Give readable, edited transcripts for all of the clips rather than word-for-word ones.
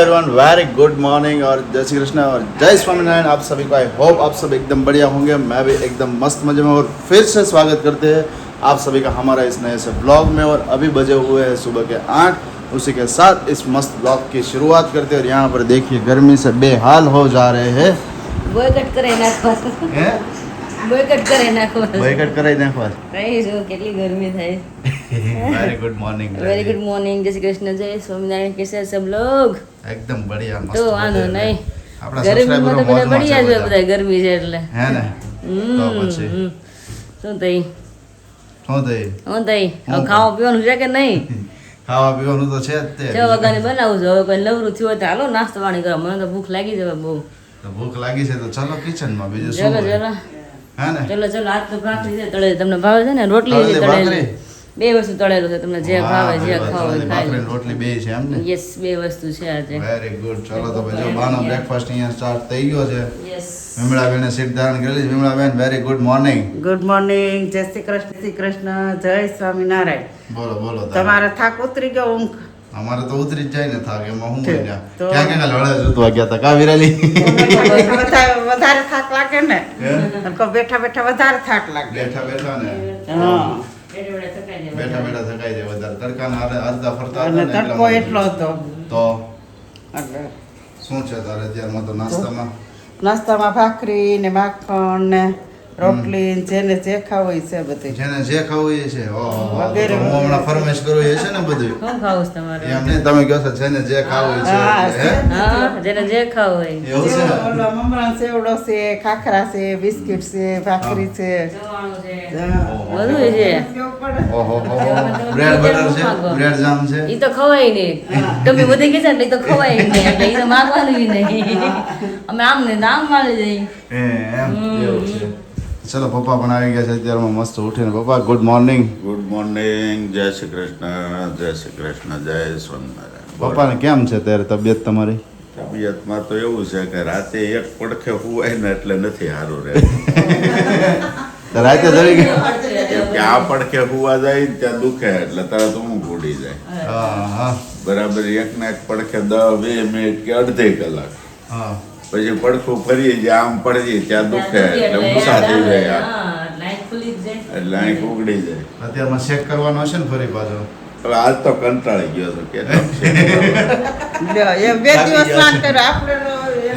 Everyone, very good morning और जय श्री कृष्ण और जय स्वामीनारायण। आप सभी को आई होप आप सब एकदम बढ़िया होंगे। मैं भी एकदम मस्त मजे में और फिर से स्वागत करते हैं आप सभी का हमारा इस नए से ब्लॉग में। और अभी बजे हुए हैं सुबह के 8। उसी के साथ इस मस्त ब्लॉग की शुरुआत करते हैं। और यहाँ पर देखिए गर्मी से बेहाल हो जा रहे हैं। બોયકટ કરે નાખવા કઈ જો કેટલી ગરમી થાય। Very good morning. Very good morning, જય શ્રી कृष्ण, जय स्वामीनारायण। कैसे हैं सब लोग? एकदम बढ़िया मस्त તો વાંધો નહીં, આપણા ગરમીમાં તો બધા बढ़िया છે, બધા ગરમી છે એટલે હે ને તો પછી શું થઈ શું થઈ હું થઈ હવે ખાવા પીવાનું છે કે નહીં? ખાવા પીવાનું તો છે જ તે 6 વાગ્યાની બનાવું છું। હવે કોઈ નવરું થયું હોય તો હાલો નાસ્તો પાણી કરો, મને તો ભૂખ લાગી છે બહુ। તો ભૂખ લાગી છે તો ચલો કિચન માં, બીજું શું ચલો હોય? ચલો હે ને ચલો ચલો, આજ તો ભાખરી છે તળેલી, તમને ભાવે છે ને? રોટલી છે તળેલી, બે વસ્તુ તળેલું છે, તમને જે ભાવે જે ખાવ હોય ભાખરી ખાઈ ને રોટલી બે છે એમ ને? યસ, બે વસ્તુ છે આજે। Very good. ચલો તો ભાઈ જો બાનો બ્રેકફાસ્ટ અહીંયા સ્ટાર્ટ થઈ ગયો છે। યસ, વિમળાબેને સીટ ધારણ કરેલી છે। Vimlaben very good morning. Good morning, જય શ્રી કૃષ્ણ, જય સ્વામિનારાયણ। બોલો બોલો તમારો થાક ઉતરી ગયો? ઊંઘ અમારે તો ઉતરી જ જાય ને થાક, એમાં હું તો- ક્યાં ક્યાં લડે જોતવા ગયા હતા કા વિરાલી? વધારે થાક લાગે ને? કહો બેઠા બેઠા વધારે થાક લાગે। બેઠા બેઠા ને હા, બેઠે બેઠે થકાઈ જાય। બેઠા બેઠા થકાઈ જાય વધારે, તડકાના અડધા ફરતા અને હતા ને તડકો એટલા એટલો હતો તો એટલે શું છે તારે અત્યારમાં તો નાસ્તામાં? નાસ્તામાં ભાખરી ને માખણ ને રોટલી ને જેને જે ખાવું હોય છે બધું। જેને જે ખાવું એ છે। ઓહો, વગેરે તો હું હમણાં ફરમાઈશ કરું એ છે ને બધું? શું ખાવું છે તમારે? એમ નહીં, તમે કહો છો જેને જે ખાવું એ છે હા, એટલે, હે? હા, જેને જે ખાવું હોય। એવું છે? ઓલો મમરા સેવડો છે, ખાખરા છે, બિસ્કિટ છે, ભાખરી છે, જવાનું છે, ઓહો. બધું છે। કેવું પડે? ઓહો બ્રેડ બટર છે, બ્રેડ જામ છે। ઈ તો ખવાય નહીં, તમે બધી કીધા એટલે ઈ તો ખવાય નહીં, એટલે ઈ તો માગવાનું ય નહીં। અમે આમ ને આમ માળી જઈએ। એમ એવું છે। ચલો પપ્પા પણ આવી ગયા છે અત્યારમાં મસ્ત ઉઠીને। પપ્પા ગુડ મોર્નિંગ। ગુડ મોર્નિંગ, જય શ્રી કૃષ્ણ, જય શ્રી કૃષ્ણ, જય સ્વામિનારાયણ। પપ્પાને કેમ છે ત્યારે તબિયત તમારી? તબિયતમાં તો એવું છે કે રાતે એક પડખે હુવાય ને એટલે નથી સારું રહે, રાતે ધરી ગયા? કેમ કે આ પડખે હુવા જાય ને ત્યાં દુખે એટલે તરત ઊંઘ ઉડી જાય। હા હા બરાબર એકના એક પડખે 10-20 મિનિટ કે અડધી કલાક, હા પછી પડખું ફરીએ જાય આમ પડીએ ત્યાં દુખે એટલે મૂસા થઈ જાય હા, લાઈટ ખુલી જ જાય। એટલે આંખ ઉગડી જાય। અત્યારમાં ચેક કરવાનો હશે ને ફરી પાછો? હવે આજ તો કંટાળી ગયો હતો કે લ્યો, એ બે દિવસ માં કરે આપણે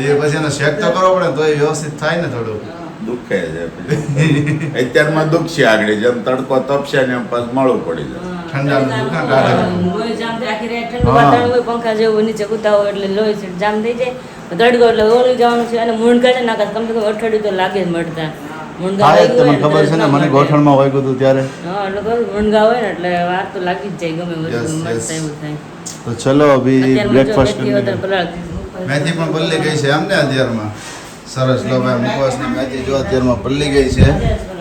એ પછી એને ચેક તો કરવો પડે તો એ વ્યવસ્થિત થાય ને થોડું। દુખે છે પછી અત્યારમાં દુખશે આગળ, જેમ તડકો તપશે ને એમ પાછું મળવું પડી જાય। ઠંડાનું દુકાન કાઢે. લોહી જામ થાય, આખી રાત ઠંડુ હા. વાતાવરણ હોય, પંખા જેવું નીચે કૂતા હોય એટલે લોહી જામ થઈ જાય, તડકો એટલે ઓલું જવાનું છે। અને મૂંઢકા છે નાકા કમ સે કમ અઠવાડિયું તો લાગે જ મળતા। મૂંઢકા હા, એ વાગ્યું તમને હોય ખબર ને છે ને, તો મને મળે. ગોઠણમાં વાગ્યું હતું ત્યારે। હા, એટલે કહું મૂંઢકા હોય ને એટલે વાર તો લાગી જ જાય, ગમે Yes, વસ્તુ yes. મળતા એવું થાય। તો ચલો અભી અત્યારમાં જો બ્રેકફાસ્ટ મેથી કરી વધારે લઈએ। પલાળી દીધું. મેથી પણ પલ્લી ગઈ છે એમ ને અત્યારમાં? સરસ લો ભાઈ, મુખવાસની મેથી જો અત્યારમાં પલ્લી ગઈ છે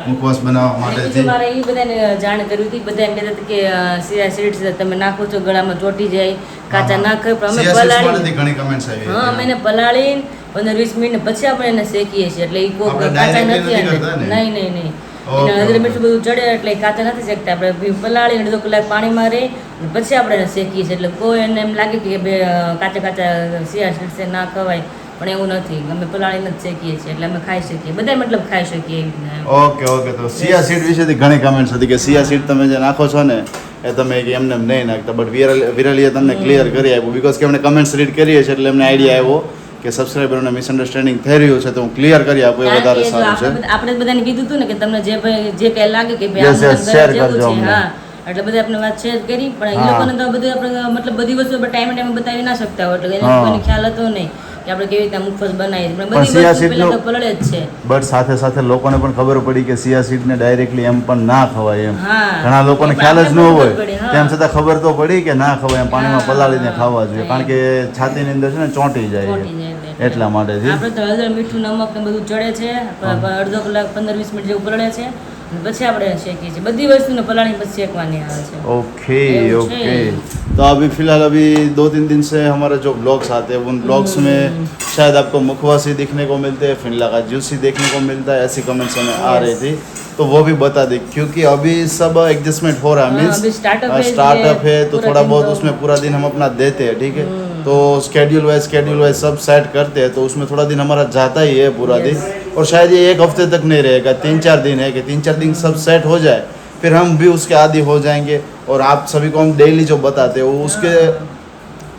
મુખવાસ બનાવવા અને બીજું માટેથી। મારે એ બધાને જાણ કરવી હતી, બધા એમ કહેતા હતા કે સિયા સીડ્સ તમે નાખો છો ગળામાં ચોટી જાય, કાચા નાખે, પણ અમે Chia seeds પલાળી માંથી ઘણી કમેન્ટ્સ આવી હા, અમે એને પલાળીને 15-20 મિનિટ પછી આપણે એને શેકીએ છીએ, એટલે એ કોઈ આપણે કાચા directly નથી નથી કરતા ને? નહીં નહીં નહીં Okay, એને હળદર okay. મીઠું બધું ચડે એટલે એ કાચા નથી શેકતા, આપણે પલાળીને અડધો કલાક પાણીમાં રહી અને પછી આપણે એને શેકીએ છીએ, એટલે કોઈ એને એમ લાગે કે બે કાચા કાચા સિયા સીડ્સ ના ખવાય, પણ એવું નથી, અમે પલાળીને જ શેકીએ છીએ એટલે અમે ખાઈ શકીએ, બધા મતલબ ખાઈ શકીએ એવી રીતના એમ. Okay okay. તો સિયા સીડ વિશેથી ઘણી કમેન્ટ્સ હતી કે સિયા સીડ તમે જે નાખો છો ને એ તમે એમને એમ નહીં નાખતા, બટ વિરલીએ તમને ક્લિયર કરી આપ્યું, બીકોઝ કે એમણે કમેન્ટ્સ રીડ કરીએ છીએ એટલે એમને આઈડિયા આવ્યો કે સબસ્ક્રાઈબરોને મિસઅન્ડરસ્ટેન્ડિંગ થઈ રહ્યું છે, તો હું ક્લિયર કરી આપું એ કારણ વધારે કે જો સારું છે। આપણે બધાને કીધું હતું ને કે તમને જે કઈ લાગે કે Yes, yes, share કરજો જેવું છે, અમને. હા, એટલે બધા આપણે વાત શેર કરી, પણ એ હા. લોકોને તો બધું આપણે મતલબ બધી વસ્તુ ટાઈમ બતાવી ના શકતા હોય, એટલે એને હા. કોઈને ખ્યાલ હતો નહીં કે આપણે કેવી રીતે મુખવાસ બનાવીએ, પણ પણ બધી સિયા વસ્તુ સીડનો- પહેલા તો પલળે જ છે। બટ સાથે સાથે લોકોને પણ ખબર પડી કે સિયા સીડને ડાયરેક્ટલી એમ પણ ના ખવાય એમ। હા. ઘણા લોકોને એ ખ્યાલ જ ન આપણે હોય, ખબર પડી, હા. તેમ છતાં ખબર તો પડી કે ના ખવાય એમ, પાણીમાં હા. પલાળીને ખાવા જોઈએ, હા. કારણ કે છાતીની અંદર છે ને ચોંટી જાય ચોંટી જાય એટલે. એટલા માટેથી। આપણે તો હળદર મીઠું નમક ને બધું ચડે છે, અડધો કલાક 15-20 મિનિટ જેવું પલળે છે, અને પછી આપણે શેકીએ છીએ, બધી વસ્તુને પલાળીને પછી શેકવાની આવે છે। ओके એવું ओके। છે। तो अभी फिलहाल अभी 2-3 दिन से हमारे जो ब्लॉग्स आते हैं उन ब्लॉग्स में शायद आपको मुखवास ही दिखने को मिलते हैं, फिनला का जूस ही देखने को मिलता है, ऐसी कमेंट्स हमें आ रही थी, तो वो भी बता दें क्योंकि अभी सब एडजस्टमेंट हो रहा है, हाँ, मीन्स अभी startup phase स्टार्टअप है, है तो पूरा थोड़ा दिन बहुत तो- उसमें पूरा दिन हम अपना देते हैं, ठीक है। तो स्केड्यूल वाइज सब सेट करते हैं, तो उसमें थोड़ा दिन हमारा जाता ही है पूरा दिन, और शायद ये एक हफ्ते तक नहीं रहेगा, 3-4 दिन है कि 3-4 दिन सब सेट हो जाए, फिर हम भी उसके आदी हो जाएंगे, और आप सभी को हम डेली जो बताते हैं वो उसके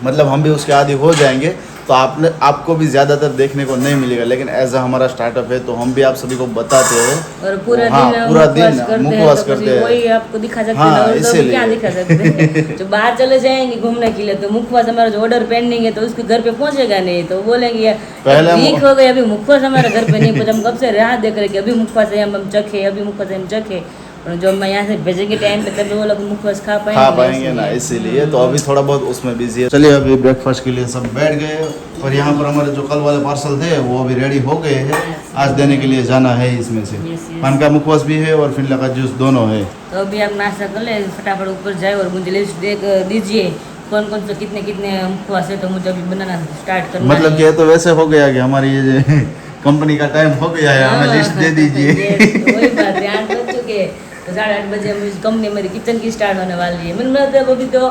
मतलब हम भी उसके आदी हो जाएंगे, तो आपको भी ज़्यादातर देखने को नहीं मिलेगा, लेकिन एज अ हमारा स्टार्टअप है तो हम भी आप सभी को बताते हैं, और पूरा हाँ, दिन पूरा दिन मुखवास करते करते हैं। हैं, वही आपको दिखा सकते हाँ, हैं, और तो इसीलिए। क्या दिखा सकते हैं। जो बाहर चले जाएंगे घूमने के लिए तो मुखवास हमारा जो ऑर्डर पेंडिंग है तो उसके घर पे पहुंचेगा नहीं, तो बोलेंगे यार पहले हम- वीक हो गए, अभी मुखवास हमारे घर पे नहीं पहुंचा, हम कब से राह देख रहे कि अभी मुखवास है, हम चखे, अभी मुखवास है, हम चखे, और जो हम यहाँ से भेजेंगे टाइम पे तभी वो लोग मुखवास खा पाएंगे ना, इसीलिए तो अभी थोड़ा बहुत उसमें बिजी है। चलिए अभी ब्रेकफास्ट के लिए सब बैठ गए, और यहाँ पर हमारे जो कल वाले पार्सल थे वो अभी रेडी हो गए हैं, आज देने के लिए जाना है इसमें से। Yes. पान का मुखवास भी है और फिर का जूस दोनों है। तो अभी आप नाश्ता कर ले, फटाफट ऊपर जाए और मुझे लिस्ट देख दीजिए कौन कौन से कितने कितने मुखवास है, तो मुझे अभी बनाना स्टार्ट करना मतलब है। कि ये तो वैसे हो गया कि हमारी ये जो कंपनी का टाइम हो गया है, हमें लिस्ट दे दीजिए। Yes, वही बात ध्यान कर चुके हैं। तो 8:30 बजे हम कंपनी मेरी किचन की स्टार्ट होने वाली है, मतलब अभी तो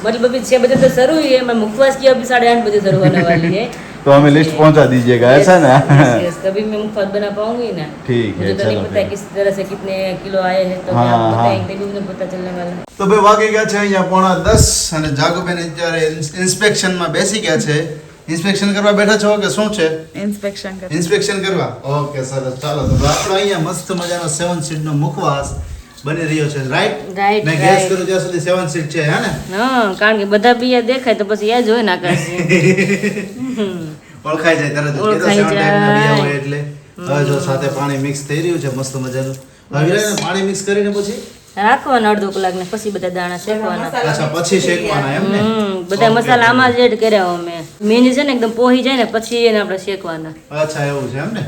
मतलब अभी 6 बजे तो शुरू हुई है, मैं मुखवास की अभी 8:30 बजे शुरू होने वाली है। तो हमें लिस्ट पहुंचा दीजिएगा, ऐसा ना। Yes, तभी मैं मुखवास बना पाऊंगी ना। ठीक है, मुझे तो नहीं चलो पता फिर। किस तरह से कितने किलो आए हैं, तो हाँ, आप हाँ। बताएंगे तभी मुझे पता चलने वाला है। તો ભાઈ વાગી ગયા છે અહીંયા 9:30 અને જાગુબેન અત્યારે ઇન્સ્પેક્શનમાં બેસી ગયા છે। ઇન્સ્પેક્શન કરવા બેઠા છો કે શું છે? ઇન્સ્પેક્શન કરવા, ઓકે સરસ। ચાલો તો આપણો અહીંયા મસ્ત મજાનો 7 સીટ નો મુખવાસ બની રહ્યો છે, રાઈટ? Right, મેં ગેસ right. કર્યું ત્યાં સુધી 7 સીટ છે, હે ને? હા, કારણ કે બધા બી દેખાય તો પછી યાદ હોય ને આકાશ। ઓળખાઈ જાય તરત જ, કીધું ઓળખાઈ 7 ટાઈપના જાય. બિયા હોય એટલે। હવે જો સાથે પાણી મિક્સ થઈ રહ્યું છે મસ્ત મજાનું। હવે વિરાને પાણી મિક્સ કરીને પછી રાખવાના અડધો કલાક ને પછી બધા દાણા શેકવાના। અચ્છા પછી શેકવાના એમ ને? બધા Okay. મસાલા આમાં જ એડ કર્યા અમે, મીંજ છે ને એકદમ પોહી જાય ને પછી એને આપણે શેકવાના। અચ્છા એવું છે એમ ને?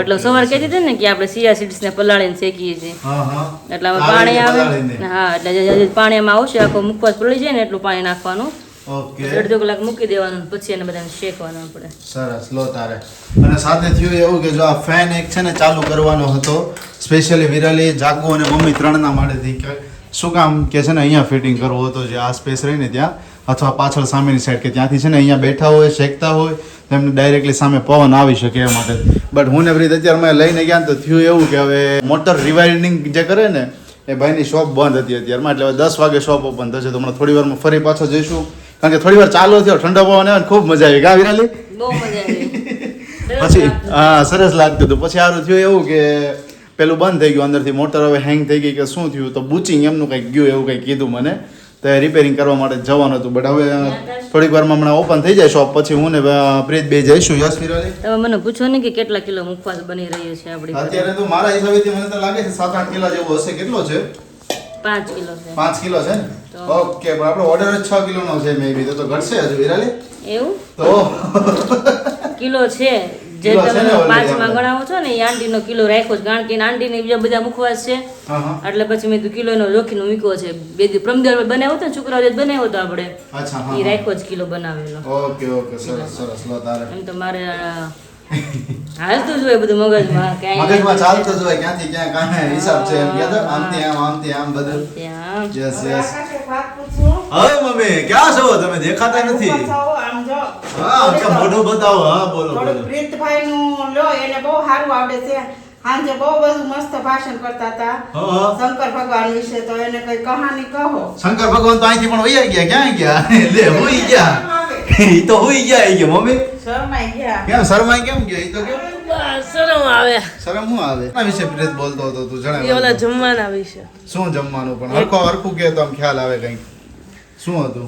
એટલે સવાર કહેતી હતી ને કે આપણે સિયા સીડ્સ ને પલાળીને શેકીએ છીએ, હા હા। એટલે આમાં પાણી આવે, પલાળીને. હા, એટલે જે પાણી એમાં આવશે આખો મુખવાસ પડી જાય ને એટલું પાણી નાખવાનું, ઓકે અડધો કલાક મૂકી દેવાનું, પછી એને બધાને શેકવાનું આપણે। સરસ, લો તારે। અને સાથે થયું એવું કે જો આ ફેન એક છે ને ચાલુ કરવાનો હતો સ્પેશિયલી વિરાલી, જાગુ અને મમ્મી ત્રણના માટેથી, કે શું કામ કે છે ને અહીંયા ફિટિંગ કરવું હતું, જે આ સ્પેસ રહી ને ત્યાં, અથવા પાછળ સામેની સાઈડ કે ત્યાંથી છે ને અહીંયા બેઠા હોય શેકતા હોય તો એમને ડાયરેક્ટલી સામે પવન આવી શકે એ માટે। બટ હું ને પ્રીત અત્યારે મેં લઈને ગયા ને તો થયું એવું કે હવે મોટર રિવાઇન્ડિંગ જે કરે ને એ ભાઈની શોપ બંધ હતી અત્યારમાં, એટલે હવે 10 વાગે શોપ ઓપન થશે, તો હમણાં થોડી વારમાં ફરી પાછો જઈશું, કારણ કે થોડી વાર ચાલુ થયો, ઠંડો પવન આવે ને ખૂબ મજા આવી, કા વિરાલી? બહુ મજા આવી। પછી હા સરસ લાગતું હતું। પછી સારું થયું એવું કે પેલું બંધ થઈ ગયું અંદરથી, મોટર હવે હેંગ થઈ ગઈ કે શું થયું, તો બુચિંગ એમનું કંઈક ગયું એવું કંઈક કીધું મને, તો એ રિપેરિંગ કરવા માટે જવાનું હતું, બટ હવે થોડીક વારમાં હમણાં ઓપન થઈ જાય શોપ, પછી હું ને પ્રીત બે જઈશું। યસ વિરાલી? તમે મને પૂછો ને કે કેટલા કિલો મુખવાસ બની રહ્યો છે આપણી પાસે? અત્યારે તો મારા હિસાબેથી મને તો લાગે છે 7-8 કિલો જેવો હશે। કેટલો છે? 5 કિલો છે। 5 કિલો છે ને? તો- ઓકે, પણ આપણો ઓર્ડર જ 6 કિલોનો છે મે બી, તો ઘટશે હજુ વિરાલી? એવું તો કિલો છે જે કિલો છે તમે ને already 5 માં આપણે. ગણાવો છો ને, એ આંટીનો કિલો રાખ્યો છે, કારણ કે આંટીને બીજા બધા મુખવાસ છે, હા હા, એટલે પછી મેં કિલોનો રોકીને મૂક્યો છે। બે દી પ્રમદાર બનાવ્યો હતો ને, શુક્રવારે જ બનાવ્યો હતો આપણે, અચ્છા, એ હા રાખ્યો જ કિલો બનાવેલો। ઓકે ઓકે, સરસ સરસ, લો તારે। એમ તો મારે હાલતું જ હોય બધું મગજમાં, મગજમાં ચાલતો જ હોય, ક્યાંથી ક્યાં કાંઈ હિસાબ છે એમ કહેતો, આમથી આમ બધું। ત્યાં યસ યસ। આકાશ, એક વાત પૂછું? હવે મમ્મી ક્યાં છો તમે? દેખાતા નથી। બતાવો, આમ જો. હા અચ્છા, મોઢું બતાવો। હા બોલો થોડુંક બોલો। પ્રીતભાઈનું લો, એને બહુ સારું આવડે છે, સાંજે બહુ બધું મસ્ત ભાષણ કરતા હતા હા હા, શંકર ભગવાન વિશે, તો એને કઈ કહાની કહો. શંકર ભગવાન તો અહીંથી પણ વહી ગયા, ક્યાં ગયા? લે હુઈ ગયા, ઈ તો હુઈ ગયા ઈ કે મમ્મી શરમાઈ ગયા. કેમ શરમાઈ કેમ ગયો? ઈ તો કેમ શરમ આવે શરમ હું આવે? એના વિશે પ્રીત બોલતો હતો, તું એ જણાવ। ઓલા જમવાના વિશે શું જમવાનું? પણ હરખું કે તો આમ ખ્યાલ આવે કંઈક, શું હતું?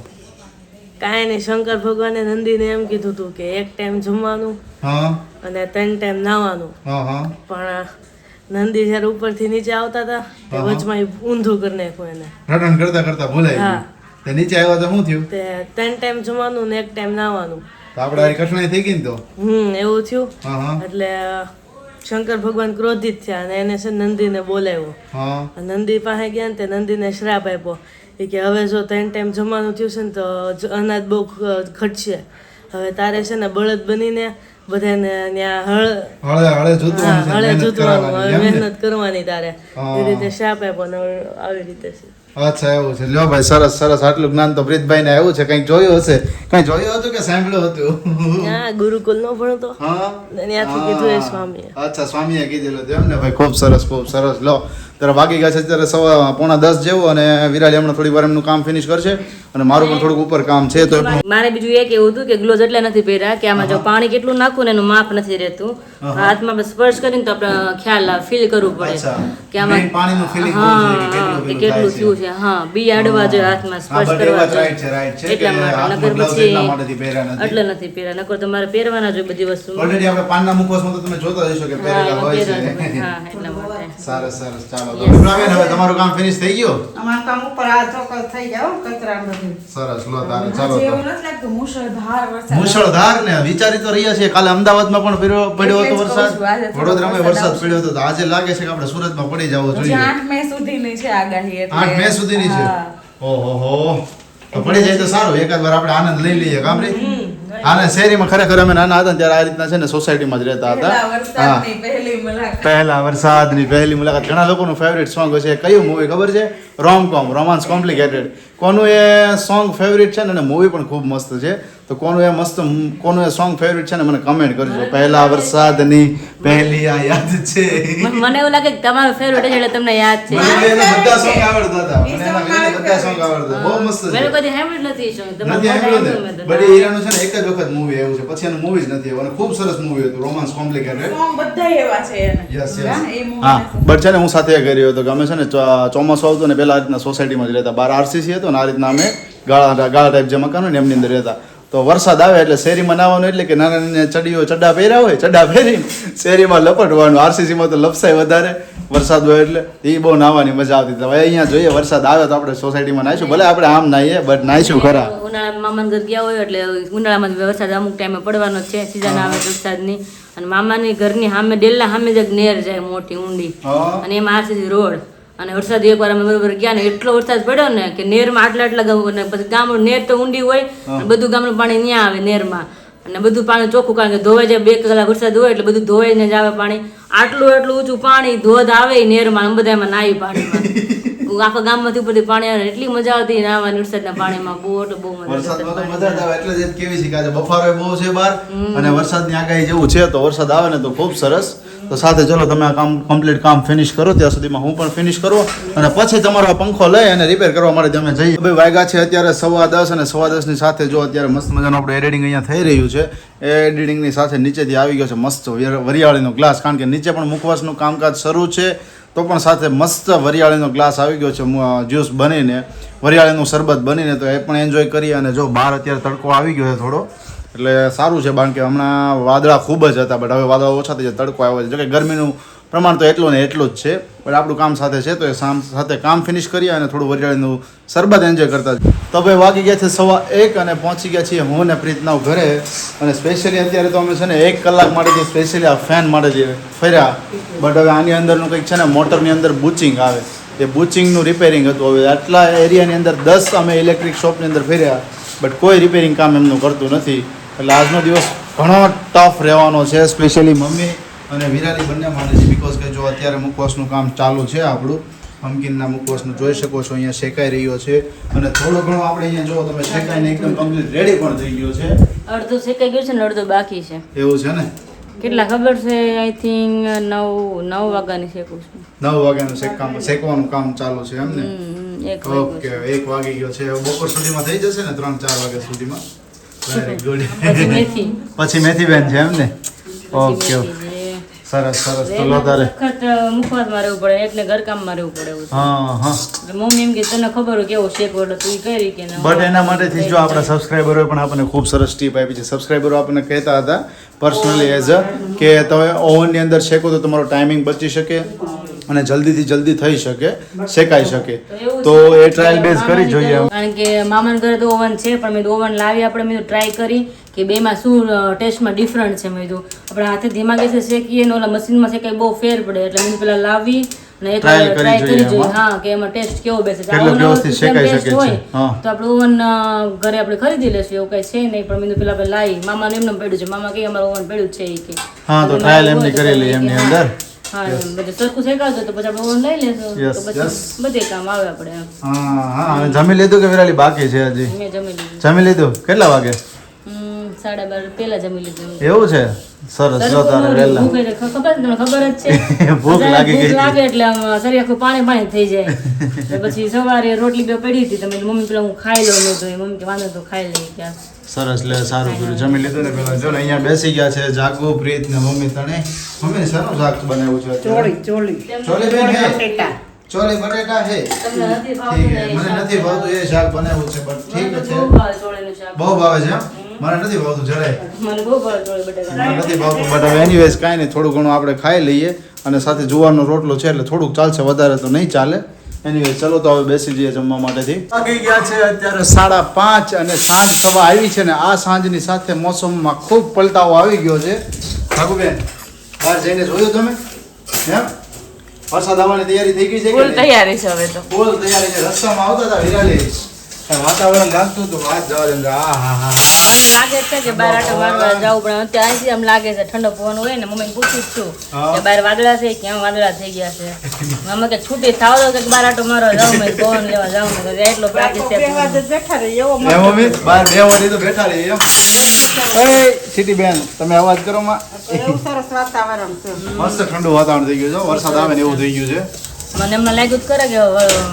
કાંઈ નહીં, શંકર ભગવાને નંદીને એમ કીધું હતું કે એક ટાઈમ જમવાનું હા અને 3 ટાઈમ નાવાનું, હા હા, પણ નંદી જ્યારે ઉપરથી નીચે આવતા હતા તે હા. વચમાં ઈ ઊંધું કરી નાખ્યું એને, રટણ કરતા કરતા ભૂલાઈ ગયું, હા. તે નીચે આવ્યા તો શું થયું? તે 3 ટાઈમ જમવાનું ને 1 ટાઈમ નાવાનું, તો આપણે હારી કઠણાઈ થઈ ગઈ ને તો? એવું થયું। હા હા એટલે શંકર ભગવાન ક્રોધિત થયા અને એને છે ને નંદીને બોલાવ્યો, હા, નંદી પાસે ગયા ને તે નંદીને શ્રાપ આપ્યો એ કે હવે જો 3 ટાઈમ જમવાનું થયું છે ને તો અનાજ બહુ ઘટશે, હવે તારે છે ને બળદ બનીને બધાને ત્યાં હળે જોતું હા, હશે, હળે મહેનત જૂતવાનું, કરાવવાની, હવે એમ ને? મહેનત કરવાની તારે, હા. એ રીતે શાપ આપ્યો ને હવે આવી રીતે છે। અચ્છા એવું છે. લ્યો ભાઈ, સરસ સરસ. આટલું જ્ઞાન તો પ્રીતભાઈ ને આવ્યું છે. કંઈક જોયું હશે, કંઈ જોયું હતું કે સાંભળ્યું હતું? હા ગુરુકુલ નો ભણતો હા, ત્યાંથી કીધું એ સ્વામીએ. અચ્છા, સ્વામીએ કીધેલું હતું એમ ને ભાઈ. ખૂબ સરસ, ખૂબ સરસ. લો, ત્યારે વાગી ગયા છે અત્યારે 9:45 જેવું, અને વિરાલી હમણાં થોડી વાર એમનું કામ ફિનિશ કરશે, અને મારું પણ થોડુંક ઉપર કામ છે. તો મારે બીજું એ કેવું હતું કે ગ્લોવ્સ એટલે નથી પહેર્યા કે આમાં જો પાણી કેટલું નાખવું ને એનું માપ નથી રહેતું. હાથમાં આપણે સ્પર્શ કરીને તો આપણે ખ્યાલ આવે, ફીલ કરવું પડે અચ્છા, કે આમાં main પાણીનું feeling હા હોવું જોઈએ કે કે કેટલું કેટલું થયું છે. હા, બી અડવા જોઈએ હાથમાં, સ્પર્શ કરવા જોઈએ. રાઈટ છે એટલા કે માટે હાથમાં નકર gloves પછી એટલા માટેથી પહેર્યા નથી. એટલે નથી પહેર્યા, નકર તમારે પહેરવાના જોઈએ બધી વસ્તુ. ઓલરેડી આપણે પાનના મુખવાસમાં તો તમે જોતા હશો કે પહેરેલા હોય છે. હા, એટલા માટે. સરસ સરસ. ચાલો તો વિપ્લાબેન, હવે તમારું કામ ફિનિશ થઈ ગયું? અમારું કામ ઉપર આ ચોક્કસ થઈ જાવ કચરા બધું. સરસ. લો તારે ચાલો હજી તો. એવું નથી લાગતું મુશળધાર વરસાદ. મુશળધાર ને વિચારી તો રહ્યા છીએ. કાલે અમદાવાદમાં પણ પડ્યો હતો એટલે જ કહું વરસાદ, છું, આજે થોડો વડોદરામાં વરસાદ વરસાદ પડ્યો હતો. તો આજે લાગે છે કે આપણે સુરતમાં પડી જવો હજી જોઈએ. 8 મે સુધીની છે આગાહી એટલે 8 મે સુધીની છે. હા. ઓહો, તો પડી જાય તો સારું. એકાદ વાર આપણે આનંદ લઈ લઈએ. કામરી આને શેરીમાં ખરેખર અમે નાના હતા ને ત્યારે આ રીતના છે ને સોસાયટીમાં જ રહેતા પહેલા હતા. વરસાદની પહેલી મુલાકાત. પહેલા વરસાદની પહેલી મુલાકાત. ઘણા લોકોનું ફેવરિટ સોંગ છે. કયું મૂવી ખબર છે? રોમકોમ, રોમાન્સ કોમ્પ્લિકેટેડ. કોનું એ સોંગ ફેવરિટ છે ને, અને મૂવી પણ ખૂબ મસ્ત છે. તો કોનું એ સોંગ ફેવરિટ છે ને મને કમેન્ટ કરજો. પહેલા વરસાદની પહેલી આ યાદ છે. મને એવું લાગે કે તમારું ફેવરેટ છે એટલે તમને યાદ છે. મને એના બધા સોંગ આવડતા હતા. મને એના really બધા સોંગ આવડતા. બહુ મસ્ત છે. મેં કદી સાંભળ્યું નથી song. તમે નથી સાંભળ્યું સાંભળ્યું ને? મેં તો. બટ એ હીરાનું છે ને એક જ વખત મૂવી આવ્યું છે, પછી એનું મૂવી જ નથી આવ્યું. અને ખૂબ સરસ મૂવી હતું, રોમાન્સ કોમ્પ્લિકેટેડ. સોંગ બધા એવા છે એને. યસ હા, યસ. એ movie હા, નથી. બટ છે ને હું સાથે એ કર્યો હતો કે અમે છે ને ચોમાસું આવતું ને પહેલા આ રીતના સોસાયટીમાં જ રહેતા. બહાર આરસીસી હતો ને આ રીતના અમે ગાળા ટાઈપ જે મકાન હોય ને એમની અંદર રહેતા. તો વરસાદ આવે એટલે શેરીમાં નાવાનું, એટલે કે નાના નાના ચડ્ડા પહેર્યા હોય, ચડ્ડા પહેરીને શેરીમાં લપટવાનું. આરસીસીમાં તો લપસાય વધારે વરસાદ હોય એટલે એ બહુ નાવાની મજા આવતી. હવે અહીંયા જોઈએ વરસાદ આવે તો આપણે સોસાયટીમાં નાહીશું. ભલે આપણે આમ નાહીએ બટ નાહીશું ખરા. ઉનાળામાં મામાના ઘર ગયા હોય એટલે ઉનાળામાં વરસાદ અમુક ટાઈમે પડવાનો જ છે, સીઝન આવે વરસાદની. અને મામાની ઘરની સામે ડેલના સામે જ એક નેર જાય મોટી ઊંડી, હા. અને એમાં આરસીસી રોડ. અને વરસાદ એકવાર અમે બરોબર ગયા ને એટલો વરસાદ પડ્યો ને કે નેરમાં આટલા ને પછી ગામનું નેર તો ઊંડી હોય, અને બધું ગામનું પાણી ત્યાં આવે નેરમાં, અને બધું પાણી ચોખ્ખું, કારણ કે ધોવાઈ જાય. 2 કલાક વરસાદ હોય એટલે બધું ધોવાઈને જ આવે પાણી. એટલું ઊંચું પાણી ધોધ આવે નેરમાં, અને બધા એમાં નાહી પાણીમાં. આખા ગામમાંથી ઉપરથી પાણી આવે, એટલી મજા આવતી નાહવાની વરસાદના પાણીમાં. બહુ મજા વરસાદમાં તો મજા જ આવે. એટલે જ કેવી છે કે આજે બફારો બહુ છે બહાર, અને વરસાદની આગાહી જેવું છે. તો વરસાદ આવે ને તો ખૂબ સરસ. તો સાથે ચલો તમે આ કમ્પ્લીટ કામ ફિનિશ કરો, ત્યાં સુધીમાં હું પણ ફિનિશ કરું, અને પછી તમારો આ પંખો લઈ અને રિપેર કરવા માટે તમે જઈએ. ભાઈ વાગ્યા છે અત્યારે 10:15, અને 10:15 ની સાથે જો અત્યારે મસ્ત મજાનું આપણે એડિટિંગ અહીંયા થઈ રહ્યું છે. એ એડિટિંગની સાથે નીચેથી આવી ગયો છે મસ્ત વરિયાળીનો ગ્લાસ, કારણ કે નીચે પણ મુખવાસનું કામકાજ શરૂ છે. તો પણ સાથે મસ્ત વરિયાળીનો ગ્લાસ આવી ગયો છે, જ્યુસ બનીને, વરિયાળીનું શરબત બનીને. તો એ પણ એન્જોય કરીએ. અને જો બહાર અત્યારે તડકો આવી ગયો છે થોડો, એટલે સારું છે, કારણ કે હમણાં વાદળા ખૂબ જ હતા, બટ હવે વાદળા ઓછા થઈ જાય, તડકો આવે છે. જો કે ગરમીનું પ્રમાણ તો એટલું ને એટલું જ છે, બટ આપણું કામ સાથે છે. તો એ સાથે કામ ફિનિશ કરીએ અને થોડું વરિયાળીનું શરબત એન્જોય કરતા. તો ભાઈ વાગી ગયા છે 1:15 અને પહોંચી ગયા છીએ હું ને પ્રીતના ઘરે. અને સ્પેશિયલી અત્યારે તો અમે છે ને 1 કલાક માટે સ્પેશિયલી આ ફેન માટે ફર્યા. બટ હવે આની અંદરનું કંઈક છે ને મોટરની અંદર બુચિંગ આવે, એ બુચિંગનું રિપેરિંગ હતું. હવે આટલા એરિયાની અંદર 10 અમે ઇલેક્ટ્રિક શોપની અંદર ફર્યા, બટ કોઈ રિપેરિંગ કામ એમનું કરતું નથી. એટલે આજનો દિવસ ઘણો ટફ રહેવાનો છે, સ્પેશિયલી મમ્મી અને વિરાલી બંને માટે છે. બિકોઝ કે જો અત્યારે મુખવાસનું કામ ચાલુ છે, આપણું પમ્પકિનના મુખવાસનું જોઈ શકો છો અહીંયા શેકાઈ રહ્યો છે. અને થોડો ઘણો આપણે અહીંયા જો તમે શેકાઈને એકદમ કમ્પ્લીટ રેડી પણ થઈ ગયો છે. અડધું શેકાઈ ગયું છે ને અડધું બાકી છે. એવું છે ને? કેટલા ખબર છે? આઈ થિંક 9 વાગ્યાની શેકું છું. 9 વાગ્યાનું શેકવાનું કામ ચાલુ છે એમ ને? 1 વાગ્યું ઓકે, 1 વાગી ગયો છે. હવે બપોર સુધીમાં થઈ જશે ને, 3-4 વાગ્યા સુધીમાં. Very good. પછી મેથી. પછી મેથી બેન છે એમ ને? ઓકે, સરસ સરસ. તો લો તારે વખત મુખવાસમાં રહેવું પડે, એકને ઘરકામમાં રહેવું પડે એવું છે. હા. એટલે મમ્મી એમ કે તને ખબર હોય કેવો શેકો, એટલે તું ઈ કરી કે ના. બટ એના માટેથી જો આપણા સબસ્ક્રાઈબરોએ પણ આપણને ખૂબ સરસ ટીપ આપી છે. સબસ્ક્રાઈબરો આપણને કહેતા હતા પર્સનલી એઝ કે તમે ઓવનની અંદર શેકો તો તમારો ટાઈમિંગ બચી શકે અને જલ્દીથી જલ્દી થઈ શકે, શેકાઈ શકે. તો એ ટ્રાયલ બેઝ કરી જોઈએ. કારણ કે મામાના ઘરે તો ઓવન છે, પણ મેં ઓવન લાવી આપણે મેં ટ્રાય કરી કે બેમાં શું ટેસ્ટમાં ડિફરન્ટ છે. મેં કીધું આપણે હાથે ધીમા ગેસે શેકીએ ને ઓલા મશીનમાં શેકાય બહુ ફેર પડે, એટલે મેં પેલા લાવી અને એક ટ્રાય કરી જોઈએ. હા, કે એમાં ટેસ્ટ કેવો બેસે છે. વ્યવસ્થિત શેકાઈ શકે છે. તો આપણે ઓવન ઘરે આપણે ખરીદી લેશું, એવું કઈ છે નહીં. પણ મેં પેલા લાવી, મામાને એમને પડ્યું છે. મામા કે અમારું ઓવન પડ્યું છે એ કે હા, તો ટ્રાયલ એમની કરેલી એમની અંદર. હા બધું સરખું શેકાવજો તો પછી આપણે ઓવન લઈ લેશું Yes, તો yes. પછી બધે કામ આવે આપણે એમ. હા અને જમી લીધું કે વિરાલી બાકી છે હજી? મેં જમી લીધું. જમી લીધું કેટલા વાગે? 12:30 પહેલા જમી લીધું. એવું છે? સરસ જો તારે વહેલા ભૂખ એટલે ખબર છે, તમને ખબર જ છે. ભૂખ લાગી ગઈ ભૂખ હતી. લાગે એટલે આમ શરીર આખું પાણી થઈ જાય. તો પછી સવારે રોટલી બે પડી હતી તમે મમ્મી પેલા હું ખાઈ લઉં મેં તો મમ્મી કે વાંધો તો ખાઈ લઈ ગયા. સરસ લે સારું કર્યું જમી લીધું ને પેલા જો ને અહીંયા બેસી ગયા છે જાગુ પ્રીત ને મમ્મી તને મમ્મી શાનું શાક બનાવ્યું છે અત્યારે? ચોળી ચોલી બેન હે બટેટા ચોલી બટેટા હે તમને નથી ઠીક ભાવતું હે ને એ મને શાક? નથી ભાવતું એ શાક બનાવ્યું છે પણ ઠીક મને તો છે બહુ ભાવે ચોળીનું શાક. બહુ ભાવે છે એમ? મને નથી ભાવતું જરાય મને બહુ ભાવે ચોળી બટેકા. મને નથી ભાવતું બટ હવે એનીવેઝ કાંઈ નહીં થોડું ઘણું આપણે ખાઈ લઈએ અને સાથે જુવારનો રોટલો છે એટલે થોડુંક ચાલશે વધારે તો નહીં ચાલે એનીવેઝ ચલો તો હવે બેસી જઈએ જમવા માટેથી વાગી ગયા છે અત્યારે 5:30 અને સાંજ થવા આવી છે ને આ સાંજની સાથે મોસમમાં ખૂબ પલટાવો આવી ગયો છે ભાગુબેન બહાર જઈને જોયું તમે એમ વરસાદ આવવાની તૈયારી થઈ ગઈ છે કે ફૂલ નહીં? તૈયારી છે હવે તો ફૂલ તૈયારી છે રસ્તામાં આવતા હતા વિરાલી વાતાવરણ લાગતું હતું વાત જવા દે આ હા હા મને લાગે છે કે બહાર આટો મારવા જવું પણ અત્યારે અહીંથી એમ લાગે છે ઠંડો પવન હોય ને મમ્મીને પૂછું જ છું હા. કે બહાર વાદળા છે ક્યાં વાદળા થઈ ગયા છે મમ્મી કે છૂટી થાવ તો કે બહાર આટો મારવા જાઉં મેં પવન લેવા જાઉં મેં કીધું એટલો પ્રાક્ટિસ છે બે વાગે બેઠા રહી એવો એ મમ્મી બહાર બે વાગે તો બેઠા રહી એમ એ સીટી બેન તમે અવાજ કરો માં એવું સરસ વાતાવરણ છે મસ્ત ઠંડુ વાતાવરણ થઈ ગયું છે વરસાદ આવે ને એવું થઈ ગયું છે મને એમને લાગ્યું જ કરે કે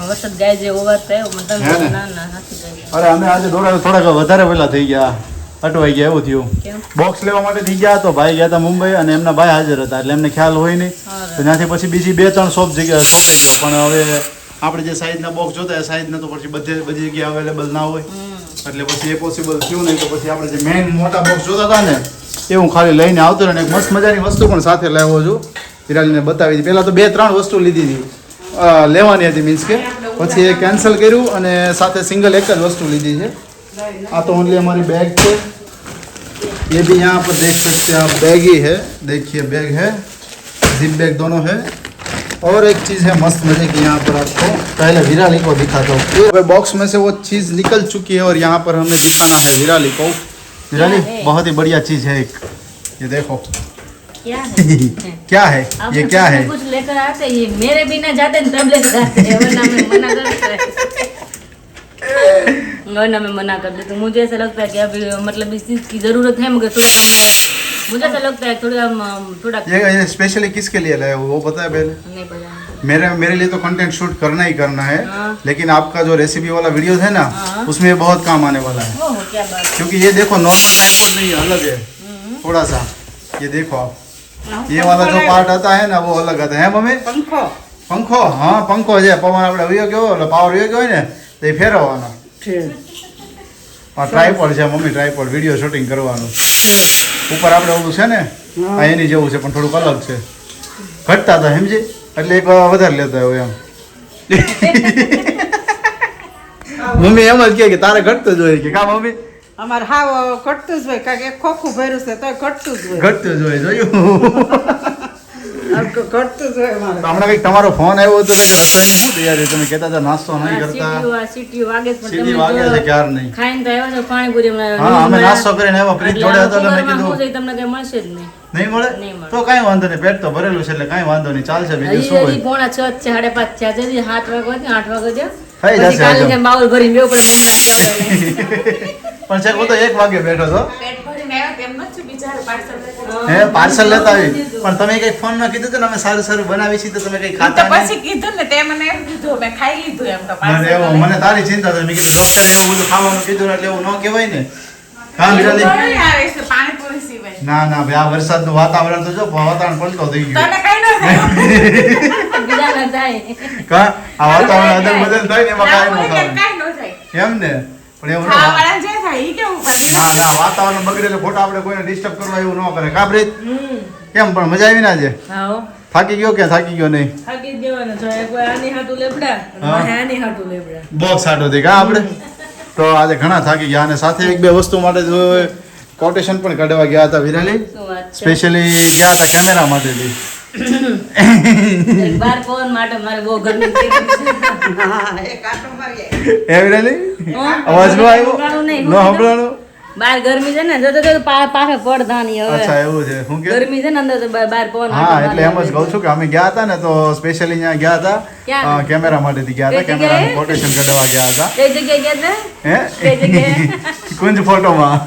વરસાદ ગાય જે અવાજ થયો પણ તમે હે ને? ના ના નથી ગાય. અરે અમે આજે થોડાક વધારે વહેલા થઈ ગયા અટવાઈ ગયા એવું થયું કેમ? બોક્સ લેવા માટે થઈ ગયા તો ભાઈ ગયા હતા મુંબઈ અને એમના ભાઈ હાજર હતા એટલે એમને ખ્યાલ હોય નહીં હા. તો ત્યાંથી પછી બીજી 2-3 શોપ જગ્યા શોપાઈ ગયો પણ હવે આપણે જે સાઈઝના બોક્સ જોતા એ સાઈઝના તો પછી બધી જગ્યાએ અવેલેબલ ના હોય એટલે પછી એ પોસિબલ થયું નહીં તો પછી આપણે જે મેઇન મોટા બોક્સ જોતા હતા ને એ હું ખાલી લઈને આવતો રહ્યો અને એક મસ્ત મજાની વસ્તુ પણ સાથે લાવ્યો છું વિરાલીને બતાવી હતી પહેલાં તો 2-3 વસ્તુ લીધી હતી લેવાની હતી મીન્સ કે પછી એ કેન્સલ કર્યું અને સાથે સિંગલ એક જ વસ્તુ લીધી છે આ तो ओनली हमारी बैग थे ये भी यहाँ पर देख सकते हैं आप बैग ही है देखिए बैग है जिप बैग दोनों है और एक चीज़ है मस्त मजे की यहाँ पर आपको पहले विराली को दिखाता हूँ ये बॉक्स में से वो चीज़ निकल चुकी है और यहाँ पर हमें दिखाना है विराली को विराली क्या है? बहुत ही बढ़िया चीज़ है एक ये देखो क्या है? क्या है आप ये कुछ क्या ना है कुछ लेकर आते ये मेरे बिना जाते न तब लेकर आते हैं, वरना मैं मना करता वरना मैं मना कर देती हूँ। मुझे ऐसा लगता है कि अभी मतलब इस चीज़ की ज़रूरत है मगर थोड़ा मुझे ऐसा लगता है थोड़ा ये स्पेशली किसके लिए लाए हो वो पता है पहले नहीं पता मेरे लिए तो कंटेंट शूट करना ही करना है हाँ। लेकिन आपका जो रेसिपी वाला वीडियो है ना हाँ। उसमें ये बहुत काम आने वाला है वो क्या बात क्योंकि ये देखो नॉर्मल ट्राइपॉड नहीं है अलग है थोड़ा सा ये देखो आप ये वाला जो पार्ट आता है ना वो अलग आता है मम्मी પંખો पंखो हाँ पंखो છે પવન આપણે વયો ગયો એટલે પાવર વયો ગયો હોય ને તો એ ફેરવવાનો છે આ ટ્રાયપોડ છે મમ્મી ટ્રાયપોડ વિડીયો શૂટિંગ કરવાનું ઉપર આપણે ઓલું છે ને આ એની જેવું છે પણ થોડુંક અલગ છે ઘટતા હતા સમજી એટલે એક વધારે લેતા હોય એમ મમ્મી એમ જ કહે કે તારે ઘટતું જ હોય કે કા મમ્મી અમારે હાવ ઘટતું જ હોય કારણ કે એક ખોખું ભર્યું છે તોય ઘટતું જ હોય ઘટતું જ હોય જોયું ઘટતું જ હોય અમારે તો હમણાં કંઈક તમારો ફોન આવ્યો હતો કે રસોઈની શું તૈયારી તમે કહેતા હતા નાસ્તો નહીં કરતા સીટી વાગે છે, પણ સીટી તમે વાગે જો છે ક્યાર નહીં ખાઈને તો આવ્યા છો પાણીપુરી હા અમે નાસ્તો કરીને આવ્યા પ્રીત જોડે હતો એટલે મેં શું કીધું છે તમને કઈ મળશે જ નહીં નહીં મળે નહીં મળે. તો કાંઈ વાંધો નહીં પેટ તો ભરેલું છે એટલે કાંઈ વાંધો નહીં ચાલશે બીજું હજી શું હજી હોય 6:30 છે 5:30 છે હજી 7 વાગ્યા છે 8 વાગ્યા છે થઈ જશે પછી કાલે હજુ. જેમ બાઉલ ભરીને બેવ પડે મમરા ચાવલ પણ છે હું તો 1 વાગે બેઠો છો પેટ ભરીને આવ્યા તેમ નથી બિચારા પાર્સલ હે પાર્સલ લેતા આવી પણ તમે કઈ ફોન માં કીધું હતું ને અમે સારું સારું બનાવી છીએ તો તમે કઈ તો ખાતા નહીં પછી કીધું ને તે મને એમ કીધું મેં ખાઈ લીધું એમ તો મને એવું મને તારી ચિંતા થઈ મેં કીધું ડોક્ટરે એવું બધું ખાવાનું કીધું એટલે એવું ન કહેવાય ને હા વિરાલી આવે છે પાણીપુરી સિવાય ના ના ભાઈ આ વરસાદનું વાતાવરણ તો જો વાતાવરણ પલટો થઈ ગયું તને કઈ ન થાય બીજા ના થાય કા આ વાતાવરણ અદલ બદલ થાય ને એમાં કાંઈ ન કઈ થાય ન થાય એમ ને પણ એવું ન ખાવાવાળા જે થાય ઈ કેવું પછી ના ના વાતાવરણ બગડે એટલે ખોટા આપણે કોઈને ડિસ્ટર્બ કરવા એવું ન કરે કા પ્રીત કેમ પણ મજા આવી ના છે હા થાકી ગયો કે થાકી ગયો નહીં થાકી જ જવાનું છે કોઈ આની હાટુ લેબડા હા. અને આની હાટુ લેબડા બોક્સ આટો થી કા આપણે તો આજે ઘણા થાકી ગયા અને સાથે એક બે વસ્તુ માટે જો કોટેશન પણ કાઢવા ગયા હતા વિરાલી શું વાત છે સ્પેશિયલી ગયા હતા કેમેરા માટેથી એક બાર પવન માટે મારે બહુ ગરમી થઈ ગઈ છે. હા એક આટો મારીએ એ વિરાલી હા? અવાજ નો આવ્યો સંભળાણું નહીં. નો સંભળાણું બહાર ગરમી છે ને જો પાસે પડધાની અચ્છા હવે એવું છે શું કે ગરમી છે ને અંદર તો બહાર પવન હા એટલે એમ જ કહું છું કે અમે ગયા હતા ને તો સ્પેશિયલી અહીંયા ગયા હતા ક્યાં? કેમેરા માટેથી ગયા હતા કઈ કેમેરાનું જગ્યાએ? કોટેશન કઢાવવા ગયા હતા કઈ જગ્યાએ ગયા હતા હે કઈ જગ્યાએ કુંજ ફોટોમાં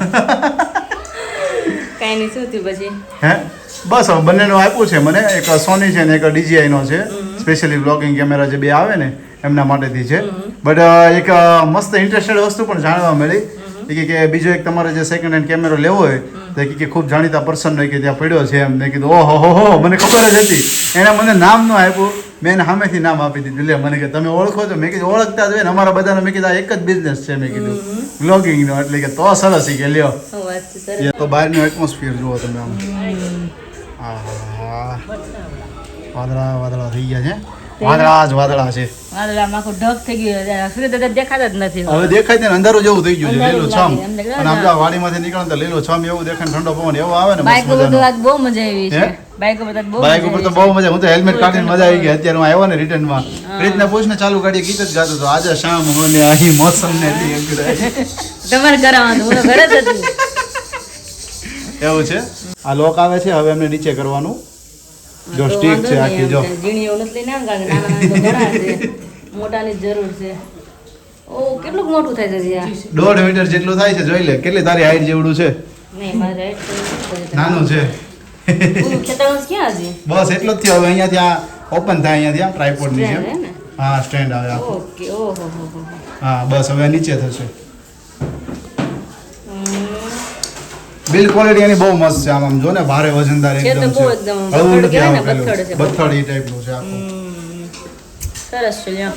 કઈ નહીં શું થયું પછી હે બસ હવે બંનેનું આપ્યું છે મને એક સોની છે ને એક DJI નો છે સ્પેશિયલી બ્લોગિંગ કેમેરા જે બે આવે ને એમના માટેથી છે બટ એક મસ્ત ઇન્ટરેસ્ટેડ વસ્તુ પણ જાણવા મળી કે બીજો એક તમારે જે સેકન્ડ હેન્ડ કેમેરો લેવો હોય તો કે ખૂબ જાણીતા પર્સન કે ત્યાં પડ્યો છે એમ મેં કીધું ઓહો હો મને ખબર જ હતી એને મને નામ ન આપ્યું મેં એને સામેથી નામ આપી દીધું લે મને કે તમે ઓળખો છો મેં કીધું ઓળખતા જ હોય ને અમારા બધાનો મેં કીધું આ એક જ બિઝનેસ છે મેં કીધું બ્લોગિંગનો એટલે કે તો સરસ કે લ્યો શું વાત છે સરસ એ તો બહારનું એટમોસ્ફિયર જુઓ તમે આમ આહા. વાદળા વાદળા થઈ ગયા છે વાદળા જ વાદળા છે વાદળામાં આખું ઢગ થઈ ગયું સૂર્ય દાદા દેખાતા જ નથી હવે દેખાય છે ને અંધારું જેવું થઈ ગયું છે અંધારું લીલું છમ લાગે, એમ લાગે, અને આમ જો વાડીમાંથી નીકળે તો લીલું છમ એવું દેખાય ને ઠંડો પવન એવો આવે ને બાઈક મસ્ત ઉપર તો મજાનો આજ બહુ મજા આવી છે હે? બાઈક ઉપર તો બહુ બાઇક મજા ઉપર તો આવી બહુ મજા હું તો હેલ્મેટ કાઢીને મજા આવી ગઈ અત્યારે હું આવ્યો ને રિટર્નમાં રીતના પૂછને ચાલુ ગાડી ગીત જ ગાતો હતો આજે શામ હોને અહીં મોસમ ને છે. તમારે કરાવવાનું હું તો ઘરે જ હતી એવું છે આ લોક આવે છે હવે એમને નીચે કરવાનું જો તો સ્ટીક વાંધો છે નહીં, આખી એમ જો કે ઝીણી એવું નથી લઈને આવે, કારણ કે નાના નાના તો ઘણા છે મોટાની જ જરૂર છે ઓ કેટલું મોટું થાય છે આ 1.5 મીટર જેટલું થાય છે જોઈ લે કેટલી તારી હાઈટ જેવડું છે નહીં મારે right નાનું છે પૂરું ખેતરનું ક્યાં હજી બસ એટલો જ થયો હવે અહીંયાથી આ ઓપન થાય અહીંયાથી આ ટ્રાયપોડ ની Stand હે જેમ ને? હા સ્ટેન્ડ આવે આખું ઓકે ઓહો હો હો હા બસ હવે નીચે થશે બિલ્ડ ક્વોલિટી એની બહુ મસ્ત છે આમ જો ને ભારે વજનદાર છે તો એકદમ બહુ છે એકદમ હળવું બથડ નથી કહેવાય ને, આમ પેલું. બથડ છે. બથડ ઈ ટાઈપનું છે આખું સરસ છે લ્યો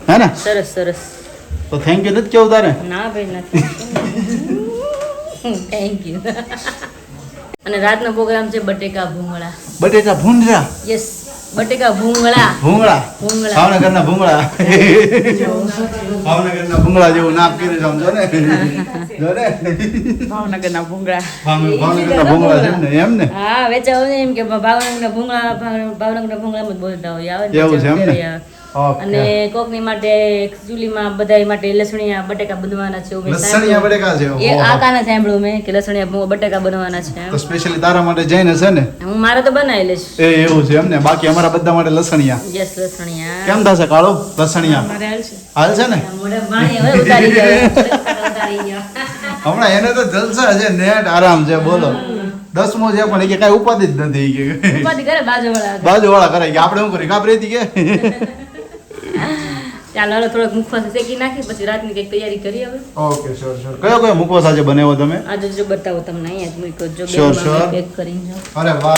હે ને સરસ સરસ તો થેન્ક યુ નથી કેવું તારે ના ભાઈ નથી થેન્ક યુ અને રાતનો પ્રોગ્રામ છે બટેકા ભૂંગળા બટેટા ભૂંગળા યસ બટેકા ભૂંગળા ભૂંગળા ભૂંગળા. ભાવનગરના ભૂંગળા ભાવનગરના ભૂંગળા જેવું નામ કર્યું છે આમ જો ને જો ને ભાવનગરના ભૂંગળા ભાવનગરના ભૂંગળા છે ને એમ ને હા વેચાવ ને એમ કે ભાવનગરના ભૂંગળા ભાવનગરના ભૂંગળામાં જ બોલતા હોય આવે ને એવું છે એમ ને? ત્યારે આવે. ઓકે. અને કોકની માટે એકચ્યુઅલીમાં બધા માટે લસણિયા બટેકા બનવાના છે એવું મેં લસણિયા સાંભળ્યું. બટેકા છે એ ઓહો. આ કાને સાંભળ્યું મેં કે લસણિયા બટેકા બનવાના છે એમ. તો સ્પેશિયલી તારા માટે જઈને છે ને હું મારે તો બનાવી લઈશ એ એવું છે એમ ને બાકી અમારા બધા માટે લસણિયા યસ લસણિયા કેમ થશે કાળો લસણિયા મારે હાલ છે હાલ છે ને મોઢે પાણી હવે ઉતારી ગયો ઉતારી ગયો હમણાં એને તો જલસા છે નેટ આરામ છે બોલો 10મો છે પણ એ કે કાંઈ ઉપાધિ જ નથી ઈ કે ઉપાધિ કરે બાજુવાળા બાજુવાળા કરે કે આપણે શું કરીએ કાપરી હતી કે ચાલો હાલો થોડોક મુખવાસ શેકી નાખી પછી રાતની કંઈક તૈયારી કરી હવે ઓકે શ્યોર શ્યોર કયો કયો મુખવાસ આજે બનાવ્યો તમે આજે જો બતાવો તમને અહીંયા જ મૂક્યો જો Sure, sure. પેક કરીને જો અરે વાહ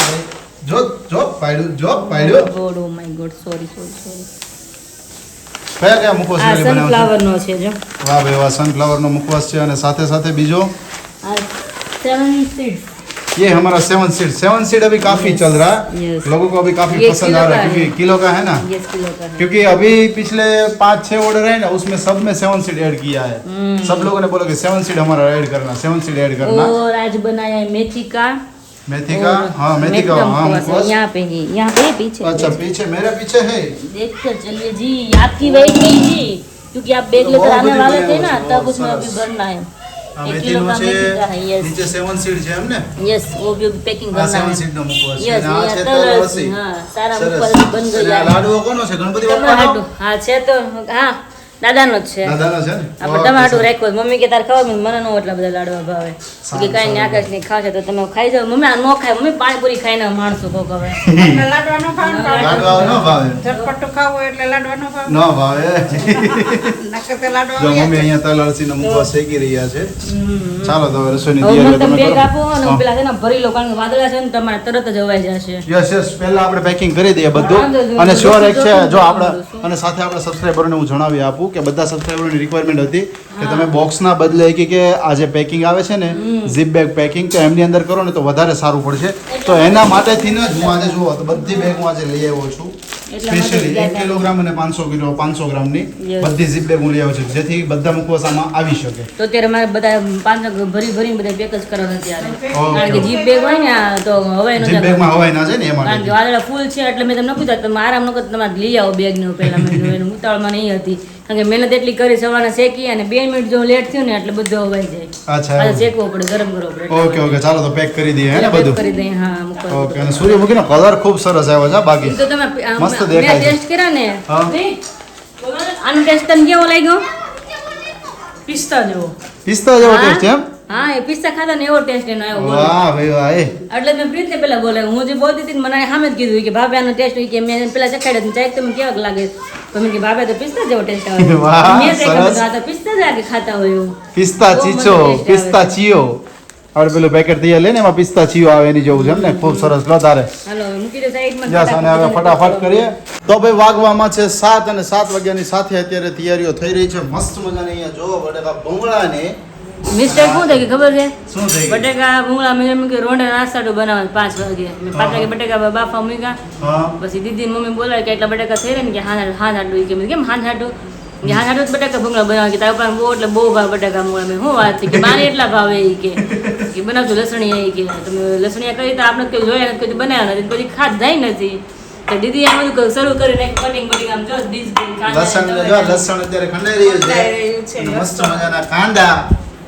ભાઈ જો પાડ્યો god oh my God sorry sorry કયા કયા મુખવાસ આ really બનાવ્યો સનફ્લાવર નો છે જો છે? વાહ ભાઈ વાહ સનફ્લાવર નો મુખવાસ છે અને સાથે સાથે બીજો આ 7 सीड्स ये हमारा 7 सीड अभी काफी चल रहा है Yes. लोगों को अभी काफी ये पसंद किलो आ रहा का है है। क्योंकि किलो का है ना यस किलो का है क्योंकि अभी पिछले 5-6 ऑर्डर है ना उसमें सब में 7 सीड ऐड किया है सब लोगों ने बोला कि 7 सीड हमारा ऐड करना 7 सीड ऐड करना और आज बनाया है मेथी का मेथी का और हाँ मेथी का हाँ मुखवास है। मुखवास यहाँ पे ही यहाँ पे पीछे अच्छा पीछे मेरे पीछे है देख कर चलिए जी आपकी वेट नहीं थी क्योंकि आप बैग तो लेकर बहुत आने बड़ी वाले थे बनाया ना हुआ तब है, उसमें बहुत अभी सरस। भरना है આ 1 મેથીનું किलो का છે मेथी का है यस નીચે 7 सीड છે એમ ને यस वो भी पैकिंग આ करना 7 है सीड નો મુખવાસ છે यस અને આ ये છે तरह તલવસી हाँ सारा સરસ. मुखवास बन અને गया આ લાડવો કોનો છે ગણપતિ તમારા બાપ્પાનો હાટુ. હા છે તો હા દાદાનો જ છે દાદાનો છે ને આપણે ઓકે, ટમાટું સરસ. રાખ્યો છે. મમ્મી કે તારે ખાવા મને નો એટલા બધા લાડવા ભાવે કે કાંઈ નહીં આકાશ નહીં ખાશે તો તમે ખાઈ જાઓ મમ્મી આ નો ખાય મમ્મી પાણીપુરી ખાઈને માણસો કોક હવે તમને લાડવા નો ભાવે ને ભાવે? લાડવા ન ભાવે ઝટપટું ખાવું હોય એટલે લાડવા નો ભાવે ન ભાવે નકર તે લાડવા જો આવ્યા મમ્મી છે. અહીંયા તલ અળસીનો મુખવાસ શેકી રહ્યા છે ચાલો તો હવે રસોઈની હવે મને તૈયારી તમે બેગ તમે આપો અને હું પેલા છે ને ભરી લો કારણ કે વાદળા છે ને તમારે તરત જ અવાઈ જશે યસ યસ પહેલા આપણે પેકિંગ કરી દઈએ બધું વાંધો નહીં. અને શ્યોર એક છે જો શું આપણે શું? અને સાથે આપણે સબસ્ક્રાઇબરોને હું જણાવી આપું કે બધા સબસ્ક્રાઇબરોની રિક્વાયરમેન્ટ હતી કે તમે બોક્સના બદલે કે આ જે પેકિંગ આવે છે ને ઝીપ બેગ પેકિંગ તો એમની અંદર કરો ને તો વધારે સારું પડશે તો એના માટેથી જ હું આજે જુઓ તો બધી બેગ હું આજે લઈ આવ્યો છું એટલા સ્પેશિયલી માટે 1 કિલોગ્રામ અને 500 ગ્રામની Yes. બધી ઝીપ બેગ હું લઈ આવ્યો છું જેથી બધા મુખવાસ આમાં આવી શકે તો અત્યારે મારે બધા પાંચ ભરીને બધા પેક જ કરવાના અત્યારે Okay. કારણ કે જીપ બેગ હોય ને આ તો હવાઈ ન ઝીપ જાય. બેગમાં હવાઈ ના જાય ને એ કારણ કે માટે વાદળા ફૂલ છે એટલે મેં તમને પૂછ્યા તમે આરામ ન કરો તમારે લઈ આવો બેગ ને પેલા મેં કીધું એને ઉતાવળમાં નહીં હતી કારણ કે મહેનત એટલી કરી સવારના શેકી અને 2 મિનિટ જો લેટ થયું ને એટલે બધું હવાઈ જાય. અચ્છા પાછું શેકવો પડે, ગરમ કરવો પડે. ઓકે ઓકે ચાલો તો પેક કરી દઈએ હે ને પેક બધું કરી દઈએ. હા, મૂકો. ઓકે અને સૂર્યમુખીનો કલર ખૂબ સરસ આવ્યો છે બાકી ઈ તો તમે મસ્ત મેં દેખાય છે. ટેસ્ટ કર્યા ને હા. આનો ટેસ્ટ તમને કેવો લાગ્યો? પિસ્તા જેવો. પિસ્તા જેવો ટેસ્ટ છે એમ હા, એ પિસ્તા ખાતા ને એવો ટેસ્ટ એનો આવ્યો. બોલો. વાહ ભાઈ વાહ એ એટલે મેં પ્રીતને પેલા બોલાવ્યો. હું જે બોલતી હતી ને મને સામે જ કીધું કે ભાભી આનો ટેસ્ટ કે મેં પેલા ચખાડ્યો તો ચાક તમને કેવો લાગે? તો મેં કીધું ભાભી તો પિસ્તા જેવો ટેસ્ટ આવે. વાહ, મેં ચાખ્યો સરસ. તો આ તો પિસ્તા જ લાગે ખાતા હોય એવું. પિસ્તા બહુ મસ્ત ચીચો taste આવે છે. પિસ્તા ચીયો આપણે પેલું પેકેટ તૈયાર લઈને એમાં પિસ્તા ચીયો આવે એની જેવું છે એમ ને ખૂબ સરસ લો તારે હાલો મૂકી દો સાઈડમાં. યસ અને હવે ફટાફટ કરીએ તો ભાઈ વાગવામાં છે 7 અને 7 વાગ્યાની સાથે અત્યારે તૈયારીઓ થઈ રહી છે મસ્ત મજાની અહીંયા જો બટેકા ભૂંગળાને મિસ્ટેક શું થઈ ગઈ ખબર છે? શું થઈ ગયું બટેકા ભૂંગળા મેં મૂકી રોંઢે નાસ્તાનું બનાવવાનું 5 વાગે. મેં 5 વાગે બટેકા બાફા મૂક્યા. હા પછી દીદી મમ્મી બોલાવે કે એટલા બટેકા થઈ રહ્યા ને કે હાથ હાટું કે મેં કેમ હાથ હાટું કે હાથ હાટું બટેકા ભૂંગળા બનાવે કે તારા પાસે બહુ એટલે બહુ ભાવ બટેકા ભૂંગળા. મેં શું વાત છે કે બાને એટલા ભાવે એ કે બનાવજો લસણીયા એ કે તમે લસણીયા કરી તો આપણે કઈ જોયા નથી, કદી બનાવ્યા નથી, પછી ખાત જાય નથી. તો દીદી આ બધું શરૂ કરીને કટિંગ બટિંગ આમ જો ડીશ લસણ જો લસણ અત્યારે ખંડાઈ રહ્યું છે અને મસ્ત મજાના કાંદા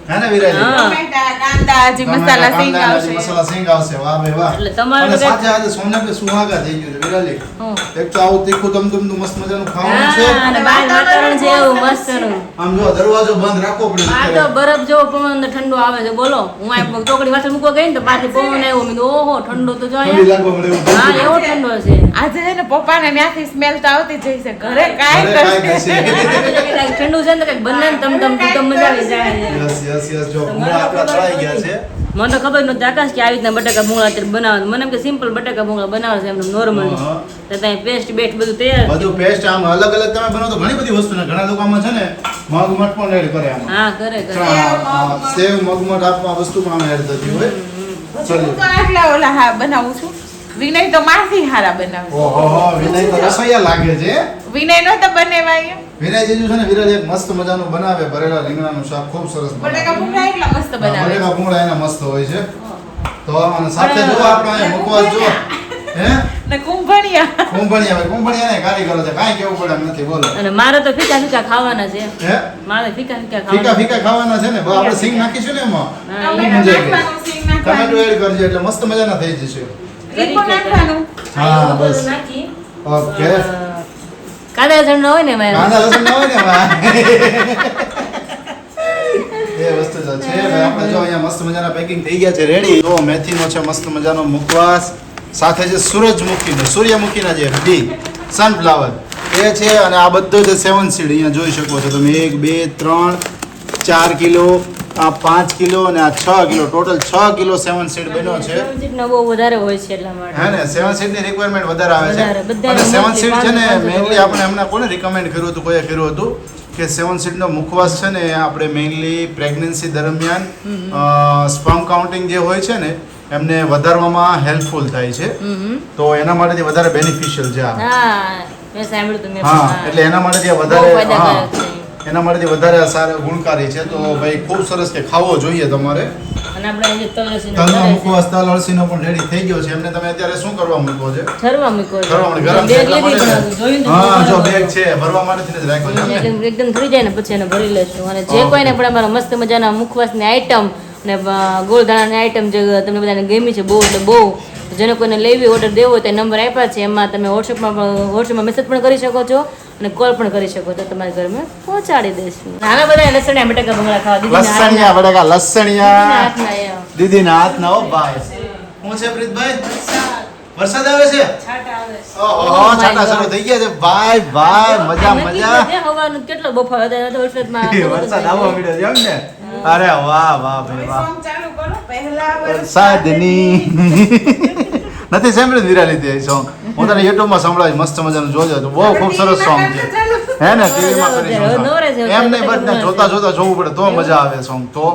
હે ને વિરાજી હા. ટમેટા કાંદા હજી મસાલા સિંગ કાંદા અને આવશે. મસાલા સિંગ આવશે વાહ ભાઈ વાહ એટલે તમારે અને તો સાથે આજે સોને પે સુહાગા થઈ ગયું છે વિરાજી હમ. એક તો આવું તીખું તમતમનું મસ્ત મજાનું ખાવાનું છે હા, અને બહાર વાતાવરણ છે એવું મસ્તનું. આમ જો દરવાજો બંધ રાખવો પડે આ તો બરફ જેવો પવન ને ઠંડો આવે છે બોલો. હું આ ચોકડી વાસણ મૂકવા ગઈ ને તો બહારથી પવન આવ્યો. મેં કીધું, ઓહો ઠંડો તો જો ઠંડી અહીંયા. લાગવા મળે એવું હા, એવો ઠંડો છે. આજે છે ને પપ્પાને ત્યાંથી સ્મેલ તો આવતી જ હશે. ઘરે ઘરે કાંઈ કાંઈ કરશે. કહેશે. કાંઈક ઠંડુ છે ને તો કાંઈક બંને તમ તમ તમ મજા આવી જાય. યસ યસ યસ જો ભૂંગળા આપણા તળાઈ ગયા છે મને તો ખબર નહોતી આકાશ કે આવી રીતના બટાકા ભૂંગળા અત્યારે બનાવે. મને એમ કે સિમ્પલ બટાકા ભૂંગળા બનાવે છે એમ નોર્મલ. હા. તો ત્યાં પેસ્ટ બેસ્ટ બધું તૈયાર. બધું પેસ્ટ આમ અલગ અલગ તમે બનાવો તો ઘણી બધી વસ્તુ ને ઘણા લોકો આમાં છે ને મગમઠ પણ એડ કરે આમાં હા, કરે કરે. સેવ મગમઠ આપમાં વસ્તુમાં આમ એડ થતી હોય પછી હું તો આટલા ઓલા હા બનાવું છું. વિનય તો માસી હારા બનાવે. ઓહો વિનય તો રસોઈયા લાગે છે વિનય નો તો બનેવાય. વિનય જીજુ છે ને વિરાજ એક મસ્ત મજાનું બનાવે ભરેલા રીંગણાનું શાક ખૂબ સરસ બટાકા બનાવે ભૂંગળા એટલા મસ્ત બનાવે. બટેકા ભૂંગળા એના મસ્ત હોય છે તો અને સાથે જો આપણે અહીંયા મુકવાસ જો હે ને કુંભણિયા. કુંભણિયા ને કારીગરો છે કાંઈ કેવું પડે એમ નથી બોલો અને મારે તો ફીકા ફીકા ખાવાના છે. હે મારે ફીકા ફીકા ફીકા ખાવાના. ફીકા ખાવાના છે ને બસ આપણે સિંગ નાખીશું ને એમાં હા, બહુ એ મજા આવી નાખવાનું, સિંગ નાખવાનું. ટમેટું એડ કરજો એટલે મસ્ત મજાના થઈ જશે લીંબુ નાખવાનું. હા, એવું બધું બસ. નાખી. ઓકે કાંદા લસણ હોય ને એમાં. કાંદા લસણ ના હોય ને એમાં. એ વસ્તુ તો છે ભાઈ આપણે જો અહીંયા મસ્ત મજાના પેકિંગ થઈ ગયા છે રેડી તો મેથીનો છે મસ્ત મજાનો મુખવાસ સાથે છે સૂરજમુખીનો સૂર્યમુખીના જે બી સનફ્લાવર એ છે અને આ બધો જે 7 સીડ અહીંયા જોઈ શકો છો તમે 1 2 3 4 કિલો આ 5 કિલો અને આ 6 કિલો ટોટલ 6 કિલો 7 સીડ બન્યો છે સબ્જીનો બહુ વધારે હોય છે એટલા માટે. હે ને 7 સીડ ની રિક્વાયરમેન્ટ વધારે આવે વધારે, છે બધાને અને 7 mostly સીડ છે ને પાંચ મેઇનલી હોય. આપણે હમણાં કોને રિકમેન્ડ કર્યું હતું કોઈએ કર્યું હતું કે 7 સીડ નો મુખવાસ છે ને આપણે મેઇનલી પ્રેગ્નન્સી દરમિયાન સ્પર્મ કાઉન્ટિંગ જે હોય છે ને એમને વધારવામાં હેલ્પફુલ થાય છે તો એના માટેથી વધારે બેનિફિશિયલ છે આ હા, મેં સાંભળ્યું હતું, મેં હા પણ. એટલે એના માટેથી આ બહુ વધારે ફાયદાકારક હા છે. એના માટેથી વધારે સારા ગુણકારી છે તો ભાઈ ખૂબ સરસ કે ખાવો જોઈએ તમારે અને આપણે જે તલ લસીનો તલનો કરે છે. મુખવાસ તલ અળસીનો પણ રેડી થઈ ગયો છે એમને તમે અત્યારે શું કરવા મૂકો છે ઠરવા મૂક્યો છે. કરવા માટે ગરમ છે બેગ એટલા લીધી માટે પણ જોયું તો હા જો બરાબર. બેગ છે ભરવા માટેથી જ રાખ્યો છે એમ ને? એકદમ થઈ જાય ને પછી એને ભરી લેશું અને જે Okay. કોઈને પણ અમારા મસ્ત મજાના મુખવાસની આઈટમ ને ગોળધાણાની આઈટમ જે તમને બધાને ગમી છે બહુ એટલે બહુ જેને કોઈને લેવી ઓર્ડર દેવો હોય તો નંબર આપ્યા છે એમાં તમે વોટ્સએપમાં મેસેજ પણ કરી શકો છો અને કોલ પણ કરી શકો છો તમારા ઘરમાં પહોંચાડી દઈશું નાના બધા લસણિયા બટાકા ભૂંગળા ખાવા લસણિયા બટાકા લસણિયા હાથના એમ. દીદીના હાથના હો ભાઈ શું છે પ્રીતભાઈ વરસાદ આવે છે ઓહો છાંટા શરૂ થઈ ગયા છે ભાઈ ભાઈ મજા નક્કી મજા છે, હવાનું કેટલો બફારો હતો વરસાદમાં વરસાદ આવવા મળ્યો છે એમ ને અરે વાહ વાહ ભાઈ વાહ સોંગ ચાલુ કરો. પહેલા વરસાદ. વરસાદની નથી સાંભળ્યું વિરાલી સોંગ હું તને યુટ્યુબ માં સંભળાવીશ મસ્ત મજાનું જોજો તો બહુ ખૂબ સરસ સોંગ છે હે ને ટીવી માં કરી નવરે છે. એમ નહીં બસ ને જોતા જોતા જોવું પડે તો મજા આવે સોંગ તો